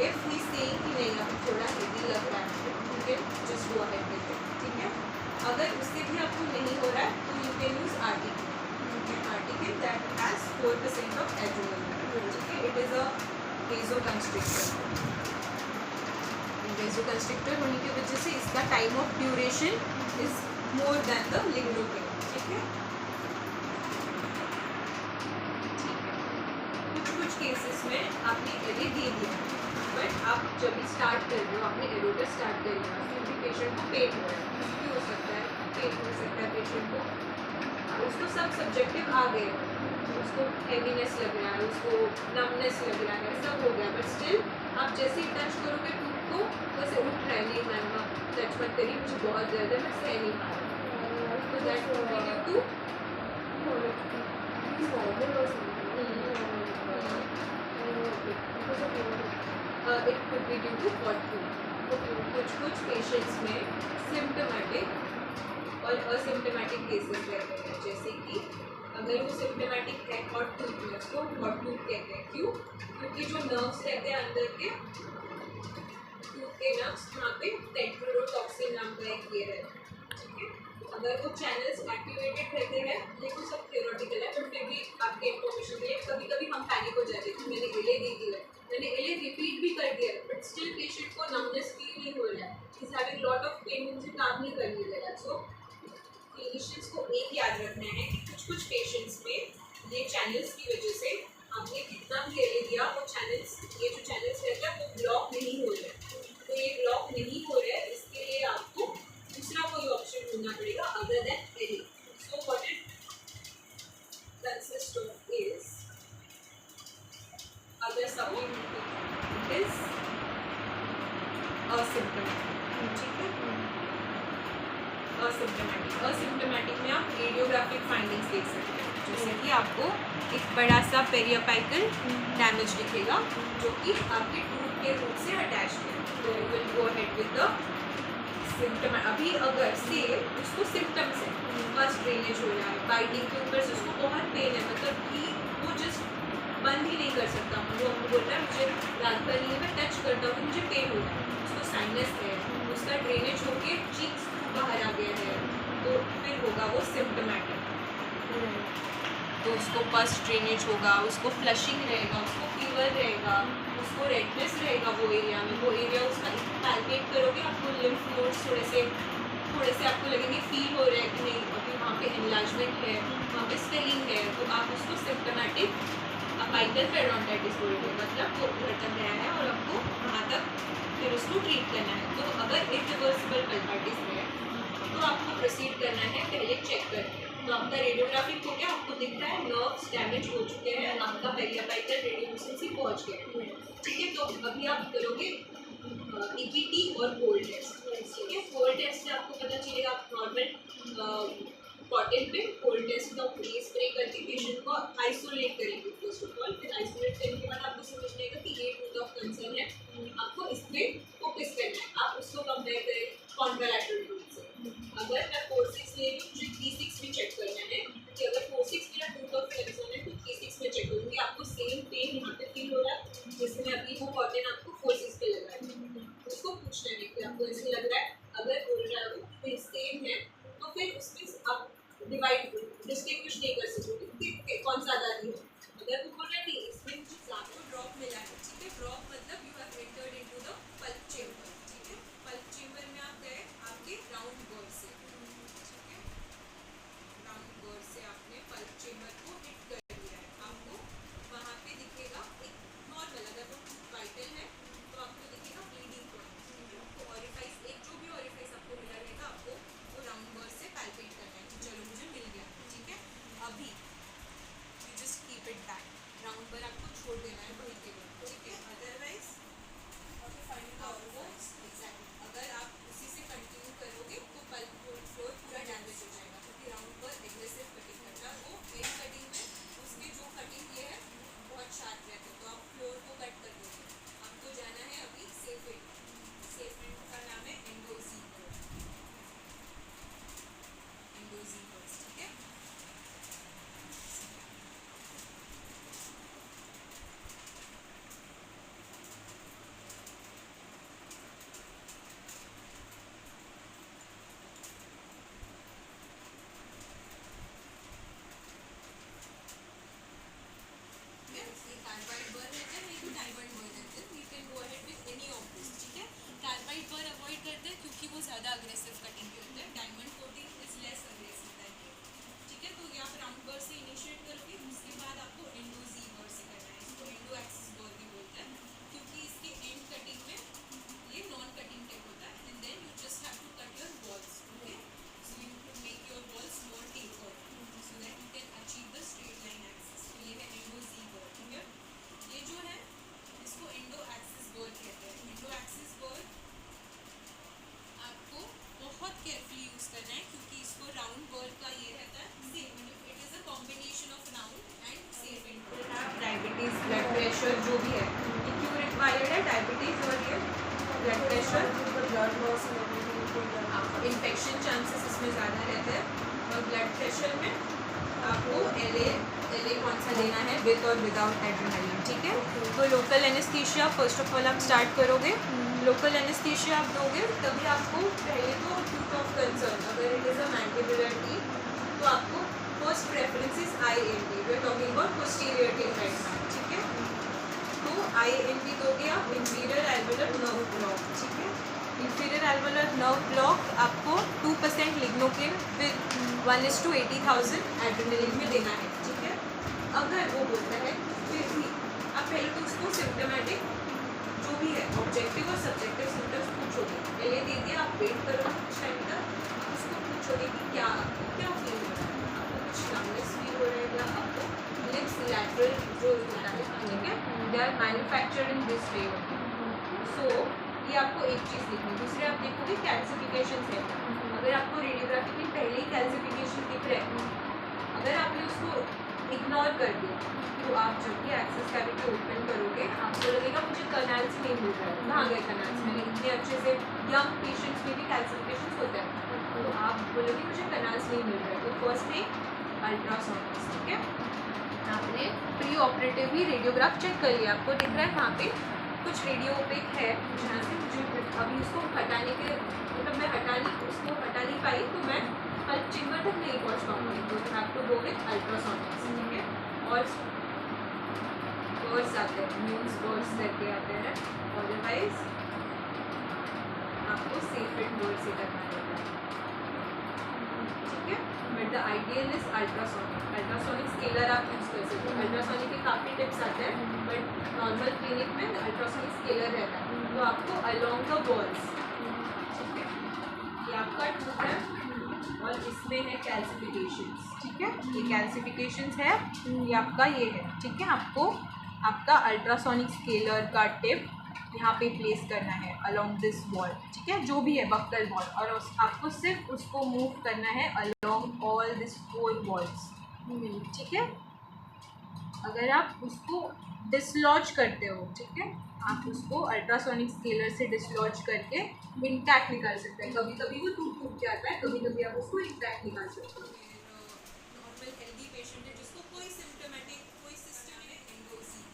If he saying कि नहीं अभी थोड़ा हेवी लग रहा है, you can just go ahead with it, ठीक है। अगर उससे भी आपको नहीं हो रहा है तो you can use article that has 4% of adrenaline, ठीक है। It is a वेसोकंस्ट्रिक्टर। वेसोकंस्ट्रिक्टर होने की वजह से इसका time of duration is more than the lignocaine, ठीक है। कुछ केसेस में आपने एले दे दिया, बट आप जब भी स्टार्ट कर रहे हो, आपने एरोटर स्टार्ट कर लिया, फिर भी पेशेंट को पेन हो रहा है, कुछ भी हो सकता है, पेन हो सकता है पेशेंट को, उसको सब सब्जेक्टिव आ गए, उसको हेवीनेस लग रहा है, उसको नमनेस लग रहा है, सब हो गया, बट स्टिल आप जैसे ही टच करोगे टूथ को वैसे उठ रहा है, नहीं मैम आप टच मत करिए, मुझे बहुत दर्द है, मैं सह नहीं पा रहा, तो that will be due to it could be due to hot tooth. कुछ पेशेंट्स में सिम्टोमेटिक और असिम्टोमेटिक केसेस रहते हैं, जैसे कि अगर वो सिम्टोमेटिक है हॉट टूथ में, उसको हॉट टूथ कहते हैं। क्यों? क्योंकि जो नर्व्स रहते हैं अंदर के टूथ के नर्व्स, वहाँ पे टेट्रोडोटॉक्सिन नाम का एक ये रहता है, ठीक है। अगर वो चैनल्स एक्टिवेटेड रहते हैं, देखो सब थियोरेटिकल है, बट फिर भी आपके इन्फॉर्मेशन के लिए कभी कभी हम पैनिक हो जाते हैं कि मैंने एले दे दी है, मैंने एले रिपीट भी कर दिया, बट स्टिल पेशेंट को नमनेस फील नहीं हो रहा है, is having lot of pain, मुझे काम नहीं करने दे रहा। सो क्लिनिशियंस को एक याद रखना है कि कुछ पेशेंट्स में ये चैनल्स की वजह से आपने कितना भी एले दिया, वो चैनल्स, ये जो चैनल्स रहता है वो ब्लॉक नहीं हो रहे हैं। तो ये ब्लॉक नहीं हो रहा है, इसके लिए आपको दूसरा कोई ऑप्शन ढूंढना पड़ेगा अदर देन एले। So what it consist of is other supplement is asymptomatic, ठीक है। असिम्प्टोमेटिक में आप रेडियोग्राफिक फाइंडिंग्स देख सकते हैं, जैसे कि आपको एक बड़ा सा पेरियोपाइकल डैमेज दिखेगा जो कि आपके टूथ के रूट से अटैच है, तो you will go ahead with the symptom. अभी अगर से उसको सिम्टम्स है, फर्स्ट ड्रेनेज हो रहा है, बाइटिंग के ऊपर से उसको बहुत पेन है, मतलब कि वो जस्ट बंद ही नहीं कर सकता, वो हमको बोल रहा है मुझे रात भर नहीं है, मैं टच करता हूँ मुझे पेन हो रहा है, उसको साइनस है, उसका ड्रेनेज होके चीक्स बाहर आ गया है, तो फिर होगा वो सिम्टोमेटिक। तो उसको पस ड्रेनेज होगा, उसको फ्लशिंग रहेगा, उसको फीवर रहेगा, उसको रेडनेस रहेगा वो एरिया में, वो एरिया उसका पैल्पेट करोगे आपको लिम्फ नोड्स थोड़े से आपको लगेंगे, फील हो रहा है कि नहीं अभी वहाँ पे एनलार्जमेंट है, वहाँ पे स्वेलिंग है, तो आप उसको सिम्टोमेटिक अपाइकल पेरियोडाइटिस बोलते हैं, मतलब वो उधर तक गया है और आपको वहाँ तक फिर उसको ट्रीट करना है। तो अगर इरिवर्सिबल पल्पाइटिस है तो आपको प्रोसीड करना है, पहले चेक करना है। तो आपका रेडियोग्राफिक हो गया, आपको दिख रहा है नर्व्स डैमेज हो चुके हैं, आपका पेरियोपाइकल रेडियोलुसेंसी पहुँच गया, ठीक है। तो अभी आप करोगे ईपीटी और कोल्ड टेस्ट, ठीक है। कोल्ड टेस्ट से आपको पता चलेगा, आप नॉर्मल कॉटन पे कोल्ड टेस्ट का स्प्रे करके पेशेंट को आइसोलेट करेंगे फर्स्ट ऑफ ऑल, फिर आइसोलेट करने के बाद आपको समझ लेगा कि ये टूथ ऑफ कंसर्न है, आपको इस पर फोकस करना है। आप उसको कंपेयर करें कॉन्ट्रालैटरल टूथ से। अगर मैं 4-6 ले लूँ, मुझे 3-6 भी चेक करना है, कि अगर 4-6 मेरा टूथ ऑफ कंसर्न है तो 3-6 में चेक करूँगी, आपको सेम पेन यहाँ पे फील हो रहा है जिसमें अभी वो कॉटन आपको 4-6 पे लग रहा है, उसको पूछना है कि आपको ऐसे लग रहा है, अगर बोल रहा है वो सेम है तो फिर उसमें आप डिस्टिंग्विश नहीं कर सकोगे कि कौन सा आजादी है। अगर वो बोल रहा है नहीं इसमें मुझे ज़्यादा ड्रॉप मिला है, ठीक है। ड्रॉप मतलब you have entered into the pulp chamber, ठीक है। पल्प चेम्बर में आप गए आपके राउंड बर्ड से, ठीक है, राउंड बर्ड से आपने पल्प चेम्बर को हिट कर दिया है, आपको वहाँ पे दिखेगा एक नॉर्मल, अगर वो वाइटल है तो आपको दिखेगा ब्लीडिंग पॉइंट, ठीक है। तो ऑरिफाइस, एक जो भी ऑरिफाइस आपको मिला रहेगा, आपको वो राउंड बर्ड से पैल्पेट करना है कि चलो मुझे मिल गया, ठीक है। अभी you just keep it back, round पर आपको छोड़ देना है वहीं के लिए, ठीक है। Otherwise blood pressure, infection chances इसमें ज़्यादा रहते हैं। और ब्लड प्रेशर में आपको एल कौन सा लेना है, विद और विदाउट एड्रेनालिन, ठीक है। तो local anaesthesia first of all आप स्टार्ट करोगे। लोकल एनेस्थीसिया आप दोगे तभी आपको पहले तो रूट ऑफ कंसर्न, अगर it is a mandibular teeth तो आपको first preference is INT, we are talking about posterior teeth right now, ठीक है। तो INT दोगे आप, इंफीरियर एल्वुलर नर्व ब्लॉक, ठीक है। इंफीरियर एल्वुलर नर्व ब्लॉक आपको 2% लिग्नोकेन विद 1:80,000 एड्रेनालिन में देना है, ठीक है। अगर वो बोलता है फिर भी आप पहले तो उसको सिम्टोमेटिक जो भी है ऑब्जेक्टिव और सब्जेक्टिव सिम्टम्स पूछोगे। पहले दे दिया, आप वेट करोगे कुछ टाइम तक, उसको पूछोगे कि क्या क्या फील हो रहा है, आपको कुछ नर्वस फील हो रहा है या आपको लिप्स लैटरल जो होता है, ठीक है, they are manufactured in this way. So ये आपको एक चीज़ लिखनी। दूसरे आप देखोगे कैल्सिफिकेशन है, अगर आपको रेडियोग्राफी में पहले ही कैल्सिफिकेशन दिख रहा है, अगर आपने उसको इग्नोर कर दिया तो आप जब भी एक्सेस कैविटी ओपन करोगे आपको लगेगा मुझे कनाल्स नहीं मिल रहा है, कहाँ गए कनाल्स, मैंने इतने अच्छे से यंग पेशेंट्स में भी कैल्सिफिकेशन होता है, तो आप बोलोगे मुझे कनाल्स नहीं मिल रहा है। तो फर्स्ट थिंग अल्ट्रासाउंड, ठीक है। आपने प्री ऑपरेटिव ही रेडियोग्राफ चेक कर लिया, आपको दिख रहा है वहाँ पे कुछ रेडियोपिक है जहाँ से मुझे अभी उसको हटाने के मतलब मैं उसको हटा नहीं पाई तो मैं कल चेम्बर तक नहीं पहुँच पाऊँगी, तो आपको गो विथ अल्ट्रासाउंड, ठीक है। और बर्ड्स आते हैं, मीन्स बर्ड्स करके आते हैं, अदरवाइज आपको सेफ एंड बर्ड से करना रहता है, ठीक है। But the ideal is ultrasonic. Ultrasonic scaler आप यूज़ कर सकते हो, अल्ट्रासोनिक के काफ़ी टिप्स आते हैं बट नॉर्मल क्लिनिक में अल्ट्रासोनिक स्केलर रहता है, तो आपको अलॉन्ग द वॉल्स, ठीक है। ये आपका टूथ है और इसमें है कैल्सिफिकेशंस, ठीक है, ये कैल्सिफिकेशंस है, ये आपका ये है, ठीक है। आपको आपका अल्ट्रासोनिक स्केलर का टिप यहाँ पे प्लेस करना है अलोंग दिस वॉल, ठीक है, जो भी है बक्कल वॉल, और आपको सिर्फ उसको मूव करना है अलोंग ऑल दिस 4 वॉल्स, ठीक है। अगर आप उसको डिसलॉज करते हो, ठीक है, आप उसको अल्ट्रासोनिक स्केलर से डिसलॉज करके इंटैक्ट निकाल सकते हैं। कभी कभी वो टूट जाता है, कभी कभी आप उसको इंटैक्ट निकाल सकते हो। नॉर्मल हेल्दी पेशेंट है जिसको कोई सिम्टोमेटिक कोई सिस्टम है, एंडोजीन